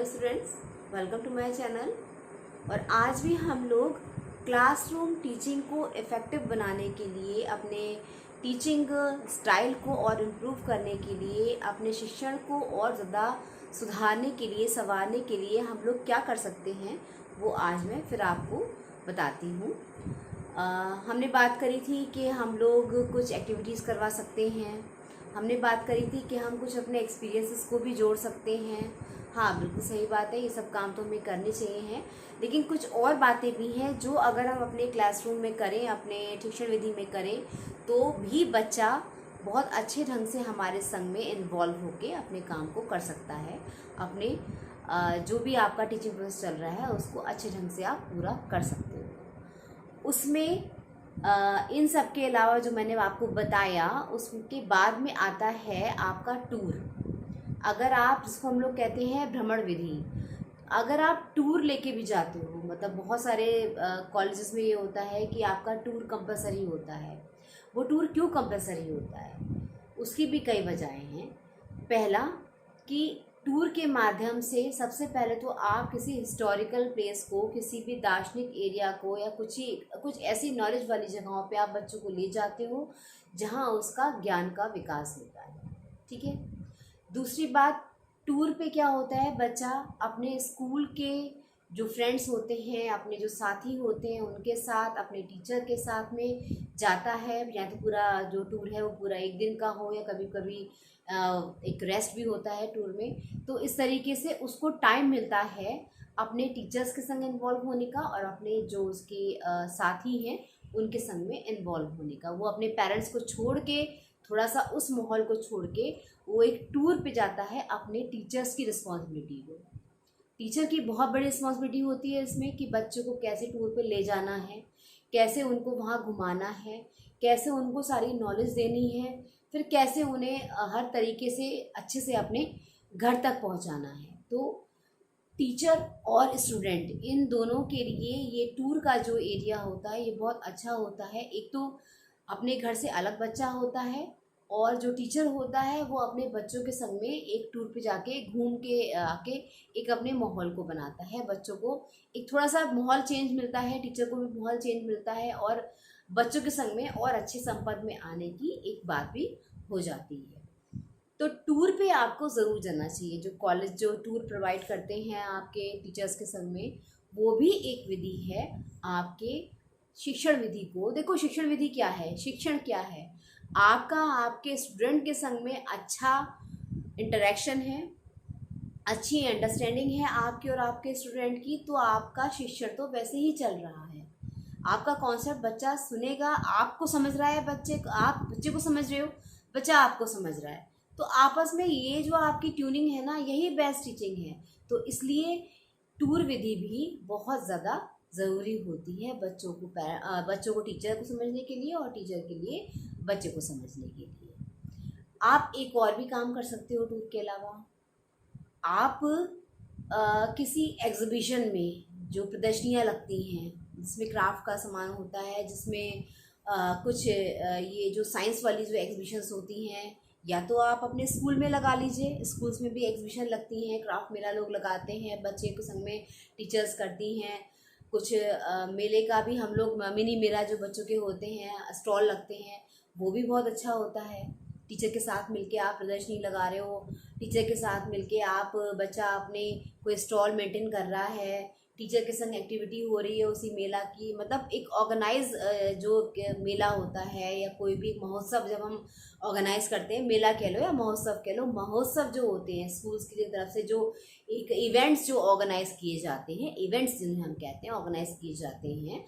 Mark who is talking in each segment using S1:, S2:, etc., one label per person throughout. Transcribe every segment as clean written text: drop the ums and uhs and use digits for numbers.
S1: Hello students, welcome to my channel. और आज भी हम लोग क्लासरूम टीचिंग को इफ़ेक्टिव बनाने के लिए, अपने टीचिंग स्टाइल को और इम्प्रूव करने के लिए, अपने शिक्षण को और ज़्यादा सुधारने के लिए, संवारने के लिए हम लोग क्या कर सकते हैं वो आज मैं फिर आपको बताती हूँ। हमने बात करी थी कि हम लोग कुछ एक्टिविटीज़ करवा सकते हैं। हमने बात करी थी कि हम कुछ अपने एक्सपीरियंसेस को भी जोड़ सकते हैं। हाँ, बिल्कुल सही बात है, ये सब काम तो हमें करने चाहिए हैं। लेकिन कुछ और बातें भी हैं जो अगर हम अपने क्लासरूम में करें, अपने शिक्षण विधि में करें, तो भी बच्चा बहुत अच्छे ढंग से हमारे संग में इन्वॉल्व होके अपने काम को कर सकता है। अपने जो भी आपका टीचिंग प्रोसेस चल रहा है उसको अच्छे ढंग से आप पूरा कर सकते हो। उसमें इन सब के अलावा जो मैंने आपको बताया, उसके बाद में आता है आपका टूर। अगर आप, जिसको हम लोग कहते हैं भ्रमण विधि, अगर आप टूर लेके भी जाते हो, मतलब बहुत सारे कॉलेजेस में ये होता है कि आपका टूर कंपलसरी होता है। वो टूर क्यों कंपलसरी होता है, उसकी भी कई वजहें हैं। पहला कि टूर के माध्यम से सबसे पहले तो आप किसी हिस्टोरिकल प्लेस को, किसी भी दार्शनिक एरिया को, या कुछ ऐसी नॉलेज वाली जगहों पे आप बच्चों को ले जाते हो जहाँ उसका ज्ञान का विकास होता है। ठीक है। दूसरी बात, टूर पे क्या होता है, बच्चा अपने स्कूल के जो फ्रेंड्स होते हैं, अपने जो साथी होते हैं उनके साथ, अपने टीचर के साथ में जाता है। या तो पूरा जो टूर है वो पूरा एक दिन का हो, या कभी कभी एक रेस्ट भी होता है टूर में। तो इस तरीके से उसको टाइम मिलता है अपने टीचर्स के संग इन्वॉल्व होने का, और अपने जो उसके साथी हैं उनके संग में इन्वॉल्व होने का। वो अपने पेरेंट्स को छोड़ के, थोड़ा सा उस माहौल को छोड़ के वो एक टूर पे जाता है अपने टीचर्स की रिस्पॉन्सिबिलिटी को। टीचर की बहुत बड़ी रिस्पॉन्सिबिलिटी होती है इसमें कि बच्चों को कैसे टूर पे ले जाना है, कैसे उनको वहाँ घुमाना है, कैसे उनको सारी नॉलेज देनी है, फिर कैसे उन्हें हर तरीके से अच्छे से अपने घर तक पहुँचाना है। तो टीचर और स्टूडेंट, इन दोनों के लिए ये टूर का जो एरिया होता है ये बहुत अच्छा होता है। एक तो अपने घर से अलग बच्चा होता है, और जो टीचर होता है वो अपने बच्चों के संग में एक टूर पे जाके घूम के आके एक अपने माहौल को बनाता है। बच्चों को एक थोड़ा सा माहौल चेंज मिलता है, टीचर को भी माहौल चेंज मिलता है, और बच्चों के संग में और अच्छे संपर्क में आने की एक बात भी हो जाती है। तो टूर पे आपको ज़रूर जाना चाहिए। जो कॉलेज जो टूर प्रोवाइड करते हैं आपके टीचर्स के संग में, वो भी एक विधि है आपके शिक्षण विधि को। देखो, शिक्षण विधि क्या है, शिक्षण क्या है, आपका आपके स्टूडेंट के संग में अच्छा इंटरेक्शन है, अच्छी अंडरस्टैंडिंग है आपकी और आपके स्टूडेंट की, तो आपका शिक्षण तो वैसे ही चल रहा है। आपका कॉन्सेप्ट बच्चा सुनेगा, आपको समझ रहा है, बच्चे को, आप बच्चे को समझ रहे हो, बच्चा आपको समझ रहा है। तो आपस में ये जो आपकी ट्यूनिंग है ना, यही बेस्ट टीचिंग है। तो इसलिए टूर विधि भी बहुत ज़्यादा ज़रूरी होती है बच्चों को टीचर को समझने के लिए, और टीचर के लिए बच्चे को समझने के लिए। आप एक और भी काम कर सकते हो टूर के अलावा। आप किसी एग्जीबिशन में जो प्रदर्शनियाँ लगती हैं, जिसमें क्राफ्ट का सामान होता है, जिसमें कुछ ये जो साइंस वाली जो एग्जीबिशंस होती हैं, या तो आप अपने स्कूल में लगा लीजिए। स्कूल्स में भी एग्जीबिशन लगती हैं, क्राफ्ट मेला लोग लगाते हैं, बच्चे के संग में टीचर्स करती हैं। कुछ मेले का भी हम लोग, मिनी मेला जो बच्चों के होते हैं, स्टॉल लगते हैं, वो भी बहुत अच्छा होता है। टीचर के साथ मिलके आप प्रदर्शनी लगा रहे हो, टीचर के साथ मिलके आप, बच्चा अपने कोई स्टॉल मेंटेन कर रहा है, टीचर के संग एक्टिविटी हो रही है उसी मेला की। मतलब एक ऑर्गेनाइज जो मेला होता है, या कोई भी महोत्सव जब हम ऑर्गेनाइज करते हैं, मेला कह लो या महोत्सव कह लो, महोत्सव जो होते हैं स्कूल्स की तरफ से, जो एक इवेंट्स जो ऑर्गेनाइज किए जाते हैं, इवेंट्स जिन्हें हम कहते हैं, ऑर्गेनाइज किए जाते हैं,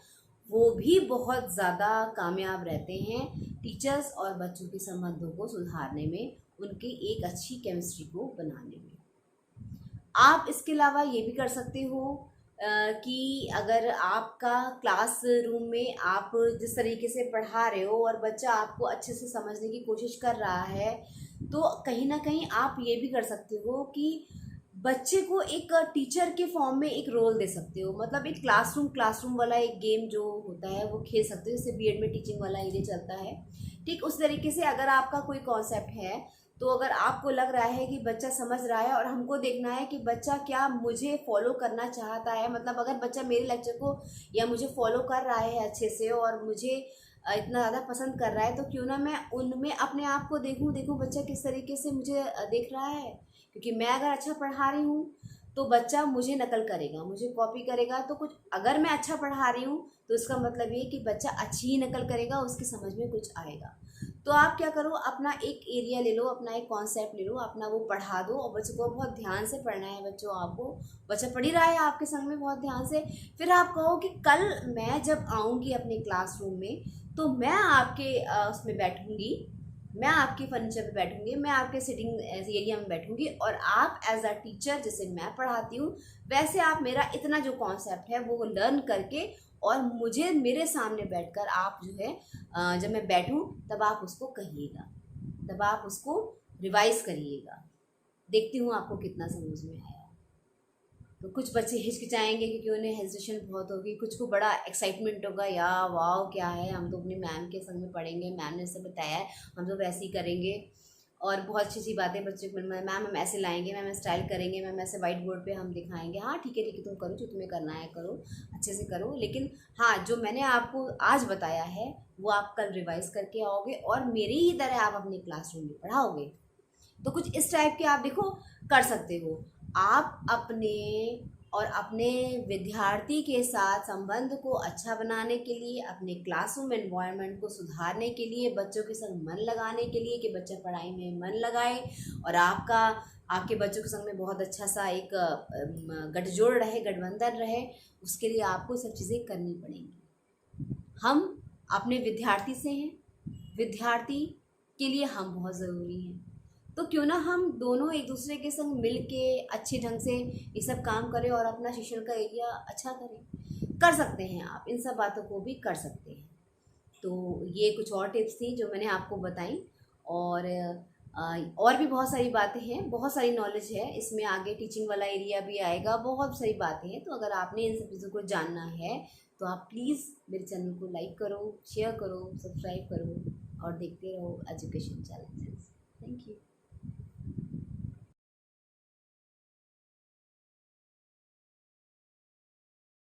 S1: वो भी बहुत ज़्यादा कामयाब रहते हैं टीचर्स और बच्चों के संबंधों को सुधारने में, उनकी एक अच्छी केमिस्ट्री को बनाने में। आप इसके अलावा ये भी कर सकते हो कि अगर आपका क्लास रूम में आप जिस तरीके से पढ़ा रहे हो और बच्चा आपको अच्छे से समझने की कोशिश कर रहा है, तो कहीं ना कहीं आप ये भी कर सकते हो कि बच्चे को एक टीचर के फॉर्म में एक रोल दे सकते हो। मतलब एक क्लासरूम वाला एक गेम जो होता है वो खेल सकते हो, जैसे बीएड में टीचिंग वाला एरिया चलता है, ठीक उस तरीके से अगर आपका कोई कॉन्सेप्ट है तो अगर आपको लग रहा है कि बच्चा समझ रहा है और हमको देखना है कि बच्चा क्या मुझे फॉलो करना चाहता है, मतलब अगर बच्चा मेरे लेक्चर को या मुझे फॉलो कर रहा है अच्छे से और मुझे इतना ज़्यादा पसंद कर रहा है, तो क्यों ना मैं उनमें अपने आप को देखूं बच्चा किस तरीके से मुझे देख रहा है। क्योंकि मैं अगर अच्छा पढ़ा रही हूँ तो बच्चा मुझे नकल करेगा, मुझे कॉपी करेगा। तो कुछ अगर मैं अच्छा पढ़ा रही हूँ तो इसका मतलब ये कि बच्चा अच्छी ही नकल करेगा, उसकी समझ में कुछ आएगा। तो आप क्या करो, अपना एक एरिया ले लो, अपना एक कॉन्सेप्ट ले लो, अपना वो पढ़ा दो और बच्चों को बहुत ध्यान से पढ़ना है। बच्चों आपको बच्चा पढ़ ही रहा है आपके संग में बहुत ध्यान से, फिर आप कहो कि कल मैं जब आऊँगी अपने क्लासरूम में तो मैं आपके उसमें बैठूँगी, मैं आपके फर्नीचर पे बैठूंगी, मैं आपके सिटिंग एरिया में बैठूंगी और आप एज अ टीचर जैसे मैं पढ़ाती हूँ वैसे आप मेरा इतना जो कॉन्सेप्ट है वो लर्न करके और मुझे मेरे सामने बैठकर आप जो है जब मैं बैठूं तब आप उसको कहिएगा, तब आप उसको रिवाइज करिएगा। देखती हूँ आपको कितना समझ में आया। तो कुछ बच्चे हिचकिचाएंगे क्योंकि उन्हें हेजिटेशन बहुत होगी, कुछ को बड़ा एक्साइटमेंट होगा, या वाह क्या है, हम तो अपनी मैम के संग में पढ़ेंगे, मैम ने सब बताया है, हम तो वैसे ही करेंगे। और बहुत अच्छी अच्छी बातें बच्चों को, मैम हम ऐसे लाएंगे, मैम स्टाइल करेंगे, मैम ऐसे वाइट बोर्ड पे हम दिखाएंगे। हाँ ठीक है तुम करो जो तुम्हें करना है करो, अच्छे से करो, लेकिन हाँ जो मैंने आपको आज बताया है वो आप कल रिवाइज करके आओगे और मेरी ही तरह आप अपनी क्लासरूम में पढ़ाओगे। तो कुछ इस टाइप के आप देखो कर सकते हो। आप अपने और अपने विद्यार्थी के साथ संबंध को अच्छा बनाने के लिए, अपने क्लासरूम एनवायरनमेंट को सुधारने के लिए, बच्चों के संग मन लगाने के लिए कि बच्चा पढ़ाई में मन लगाए और आपके बच्चों के संग में बहुत अच्छा सा एक गठजोड़ रहे, गठबंधन रहे, उसके लिए आपको सब चीज़ें करनी पड़ेंगी। हम अपने विद्यार्थी से हैं, विद्यार्थी के लिए हम बहुत ज़रूरी हैं। तो क्यों ना हम दोनों एक दूसरे के संग मिल के अच्छे ढंग से ये सब काम करें और अपना शिक्षण का एरिया अच्छा करें। कर सकते हैं आप इन सब बातों को भी कर सकते हैं। तो ये कुछ और टिप्स थी जो मैंने आपको बताई। और भी बहुत सारी बातें हैं, बहुत सारी नॉलेज है इसमें, आगे टीचिंग वाला एरिया भी आएगा, बहुत सारी बातें हैं। तो अगर आपने इन सब चीज़ों को जानना है तो आप प्लीज़ मेरे चैनल को लाइक करो, शेयर करो, सब्सक्राइब करो और देखते रहो एजुकेशन चैलेंजेस। Thank you.